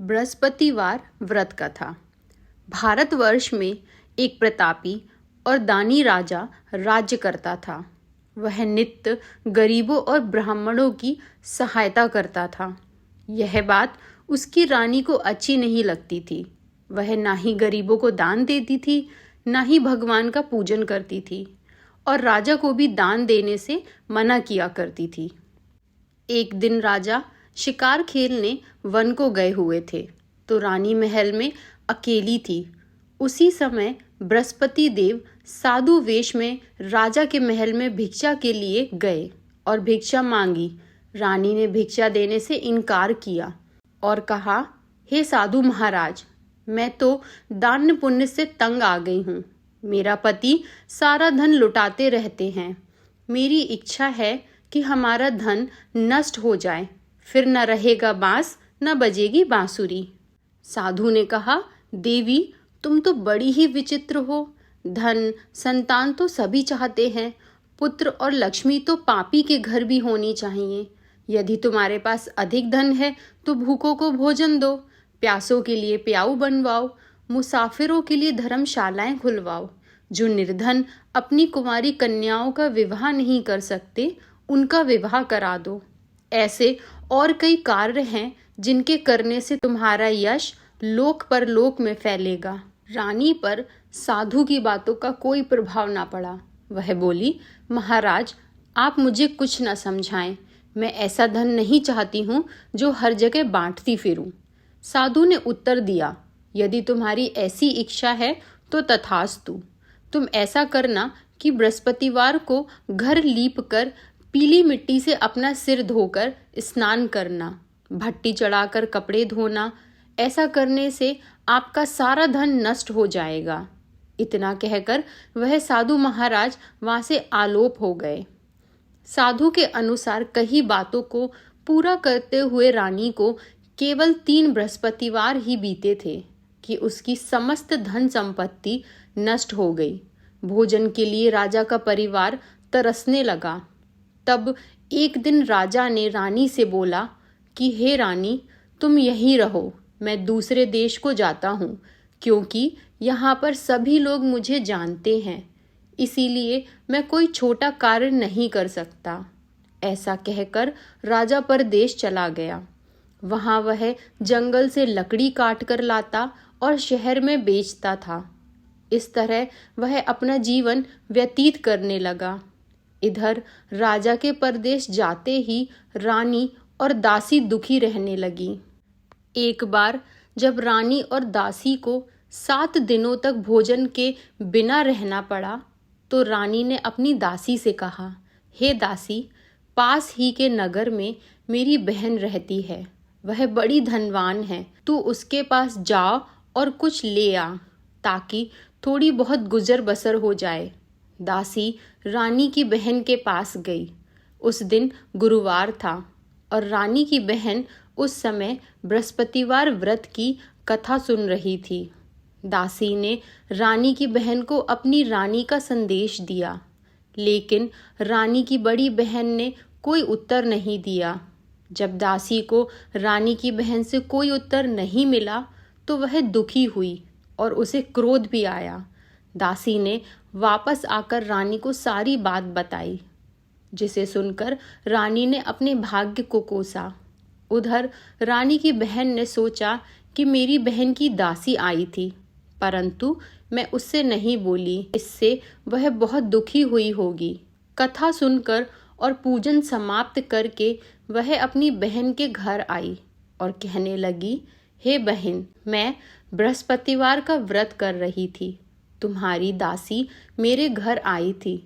बृहस्पतिवार व्रत कथा। भारतवर्ष में एक प्रतापी और दानी राजा राज्य करता था। वह नित्य गरीबों और ब्राह्मणों की सहायता करता था। यह बात उसकी रानी को अच्छी नहीं लगती थी। वह ना ही गरीबों को दान देती थी, ना ही भगवान का पूजन करती थी, और राजा को भी दान देने से मना किया करती थी। एक दिन राजा शिकार खेलने वन को गए हुए थे, तो रानी महल में अकेली थी। उसी समय बृहस्पति देव साधु वेश में राजा के महल में भिक्षा के लिए गए और भिक्षा मांगी। रानी ने भिक्षा देने से इनकार किया और कहा, हे साधु महाराज, मैं तो दान पुण्य से तंग आ गई हूँ। मेरा पति सारा धन लुटाते रहते हैं। मेरी इच्छा है कि हमारा धन नष्ट हो जाए, फिर न रहेगा बांस न बजेगी बांसुरी। साधु ने कहा, देवी, तुम तो बड़ी ही विचित्र हो। धन संतान तो सभी चाहते हैं, पुत्र और लक्ष्मी तो पापी के घर भी होनी चाहिए। यदि तुम्हारे पास अधिक धन है तो भूखों को भोजन दो, प्यासों के लिए प्याऊ बनवाओ, मुसाफिरों के लिए धर्मशालाएं खुलवाओ। जो निर्धन अपनी कुंवारी कन्याओं का विवाह नहीं कर सकते, उनका विवाह करा दो। ऐसे और कई कार्य हैं जिनके करने से तुम्हारा यश लोक परलोक में फैलेगा। रानी पर साधु की बातों का कोई प्रभाव ना पड़ा। वह बोली, महाराज, आप मुझे कुछ न समझाएं। मैं ऐसा धन नहीं चाहती हूँ जो हर जगह बांटती फिरूं। साधु ने उत्तर दिया, यदि तुम्हारी ऐसी इच्छा है तो तथास्तु। तुम ऐसा करना कि बृहस्पतिवार को घर लीप कर पीली मिट्टी से अपना सिर धोकर स्नान करना, भट्टी चढ़ाकर कपड़े धोना। ऐसा करने से आपका सारा धन नष्ट हो जाएगा। इतना कहकर वह साधु महाराज वहां से आलोप हो गए। साधु के अनुसार कही बातों को पूरा करते हुए रानी को केवल 3 बृहस्पतिवार ही बीते थे कि उसकी समस्त धन संपत्ति नष्ट हो गई। भोजन के लिए राजा का परिवार तरसने लगा। तब एक दिन राजा ने रानी से बोला कि हे रानी, तुम यहीं रहो, मैं दूसरे देश को जाता हूँ, क्योंकि यहाँ पर सभी लोग मुझे जानते हैं, इसीलिए मैं कोई छोटा कार्य नहीं कर सकता। ऐसा कहकर राजा परदेश चला गया। वहाँ वह जंगल से लकड़ी काट कर लाता और शहर में बेचता था। इस तरह वह अपना जीवन व्यतीत करने लगा। इधर राजा के परदेश जाते ही रानी और दासी दुखी रहने लगी। एक बार जब रानी और दासी को 7 दिनों तक भोजन के बिना रहना पड़ा, तो रानी ने अपनी दासी से कहा, हे दासी, पास ही के नगर में मेरी बहन रहती है। वह बड़ी धनवान है। तू उसके पास जा और कुछ ले आ, ताकि थोड़ी बहुत गुजर बसर हो जाए। दासी रानी की बहन के पास गई। उस दिन गुरुवार था और रानी की बहन उस समय बृहस्पतिवार व्रत की कथा सुन रही थी। दासी ने रानी की बहन को अपनी रानी का संदेश दिया, लेकिन रानी की बड़ी बहन ने कोई उत्तर नहीं दिया। जब दासी को रानी की बहन से कोई उत्तर नहीं मिला तो वह दुखी हुई और उसे क्रोध भी आया। दासी ने वापस आकर रानी को सारी बात बताई, जिसे सुनकर रानी ने अपने भाग्य को कोसा। उधर रानी की बहन ने सोचा कि मेरी बहन की दासी आई थी, परंतु मैं उससे नहीं बोली, इससे वह बहुत दुखी हुई होगी। कथा सुनकर और पूजन समाप्त करके वह अपनी बहन के घर आई और कहने लगी, हे बहन, मैं बृहस्पतिवार का व्रत कर रही थी। तुम्हारी दासी मेरे घर आई थी,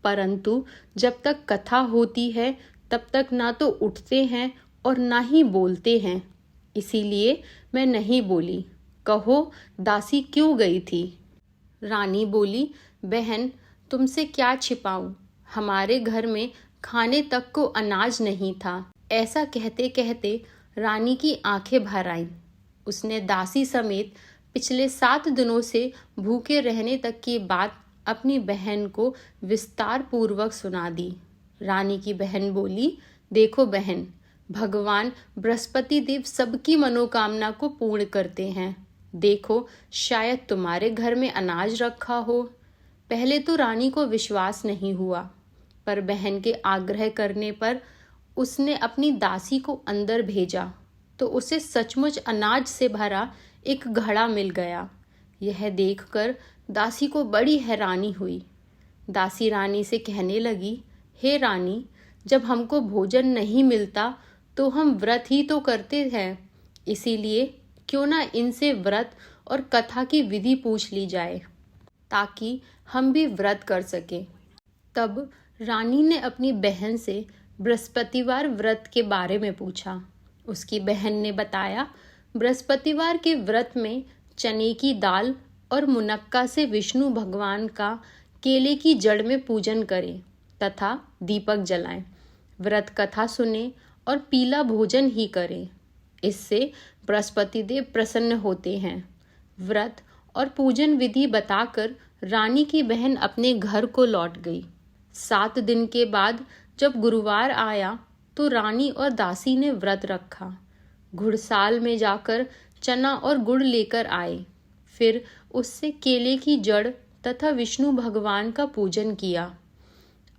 परंतु जब तक कथा होती है तब तक ना तो उठते हैं और ना ही बोलते हैं, इसीलिए मैं नहीं बोली। कहो, दासी क्यों गई थी? रानी बोली, बहन, तुमसे क्या छिपाऊं, हमारे घर में खाने तक को अनाज नहीं था। ऐसा कहते कहते रानी की आंखें भर आईं। उसने दासी समेत पिछले 7 दिनों से भूखे रहने तक की बात अपनी बहन को विस्तार पूर्वक सुना दी। रानी की बहन बोली, देखो बहन, भगवान बृहस्पति देव सबकी मनोकामना को पूर्ण करते हैं। देखो, शायद तुम्हारे घर में अनाज रखा हो। पहले तो रानी को विश्वास नहीं हुआ, पर बहन के आग्रह करने पर उसने अपनी दासी को अंदर भेजा तो उसे सचमुच अनाज से भरा एक घड़ा मिल गया। यह देखकर दासी को बड़ी हैरानी हुई। दासी रानी से कहने लगी, हे रानी, जब हमको भोजन नहीं मिलता तो हम व्रत ही तो करते हैं, इसीलिए क्यों ना इनसे व्रत और कथा की विधि पूछ ली जाए ताकि हम भी व्रत कर सकें। तब रानी ने अपनी बहन से बृहस्पतिवार व्रत के बारे में पूछा। उसकी बहन ने बताया, बृहस्पतिवार के व्रत में चने की दाल और मुनक्का से विष्णु भगवान का केले की जड़ में पूजन करें तथा दीपक जलाएं, व्रत कथा सुने और पीला भोजन ही करें। इससे बृहस्पति देव प्रसन्न होते हैं। व्रत और पूजन विधि बताकर रानी की बहन अपने घर को लौट गई। 7 दिन के बाद जब गुरुवार आया तो रानी और दासी ने व्रत रखा। घुड़साल में जाकर चना और गुड़ लेकर आए, फिर उससे केले की जड़ तथा विष्णु भगवान का पूजन किया।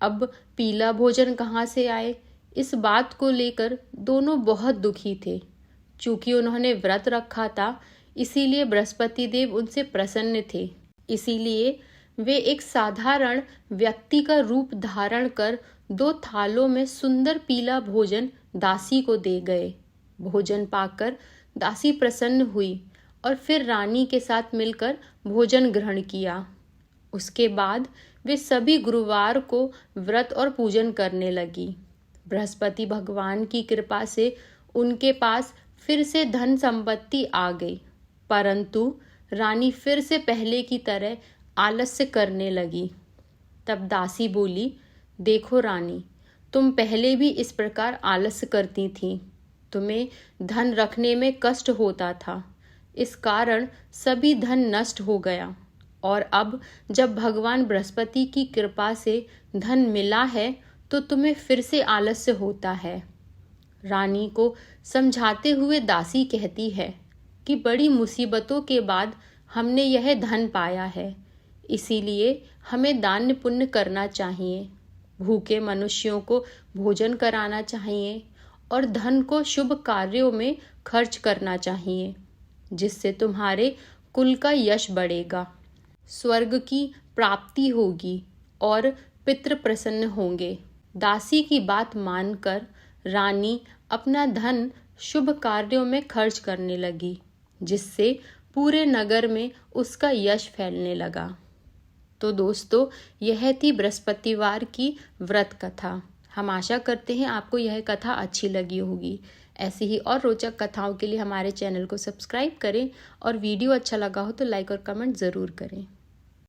अब पीला भोजन कहाँ से आए, इस बात को लेकर दोनों बहुत दुखी थे। चूंकि उन्होंने व्रत रखा था, इसीलिए बृहस्पति देव उनसे प्रसन्न थे। इसीलिए वे एक साधारण व्यक्ति का रूप धारण कर 2 थालों में सुंदर पीला भोजन दासी को दे गए। भोजन पाकर दासी प्रसन्न हुई और फिर रानी के साथ मिलकर भोजन ग्रहण किया। उसके बाद वे सभी गुरुवार को व्रत और पूजन करने लगी। बृहस्पति भगवान की कृपा से उनके पास फिर से धन संपत्ति आ गई, परंतु रानी फिर से पहले की तरह आलस्य करने लगी। तब दासी बोली, देखो रानी, तुम पहले भी इस प्रकार आलस्य करती थी। तुम्हें धन रखने में कष्ट होता था, इस कारण सभी धन नष्ट हो गया, और अब जब भगवान बृहस्पति की कृपा से धन मिला है तो तुम्हें फिर से आलस्य होता है। रानी को समझाते हुए दासी कहती है कि बड़ी मुसीबतों के बाद हमने यह धन पाया है, इसीलिए हमें दान पुण्य करना चाहिए, भूखे मनुष्यों को भोजन कराना चाहिए और धन को शुभ कार्यों में खर्च करना चाहिए, जिससे तुम्हारे कुल का यश बढ़ेगा, स्वर्ग की प्राप्ति होगी और पितृ प्रसन्न होंगे। दासी की बात मानकर रानी अपना धन शुभ कार्यों में खर्च करने लगी, जिससे पूरे नगर में उसका यश फैलने लगा। तो दोस्तों, यह थी बृहस्पतिवार की व्रत कथा। हम आशा करते हैं आपको यह कथा अच्छी लगी होगी। ऐसी ही और रोचक कथाओं के लिए हमारे चैनल को सब्सक्राइब करें और वीडियो अच्छा लगा हो तो लाइक और कमेंट ज़रूर करें।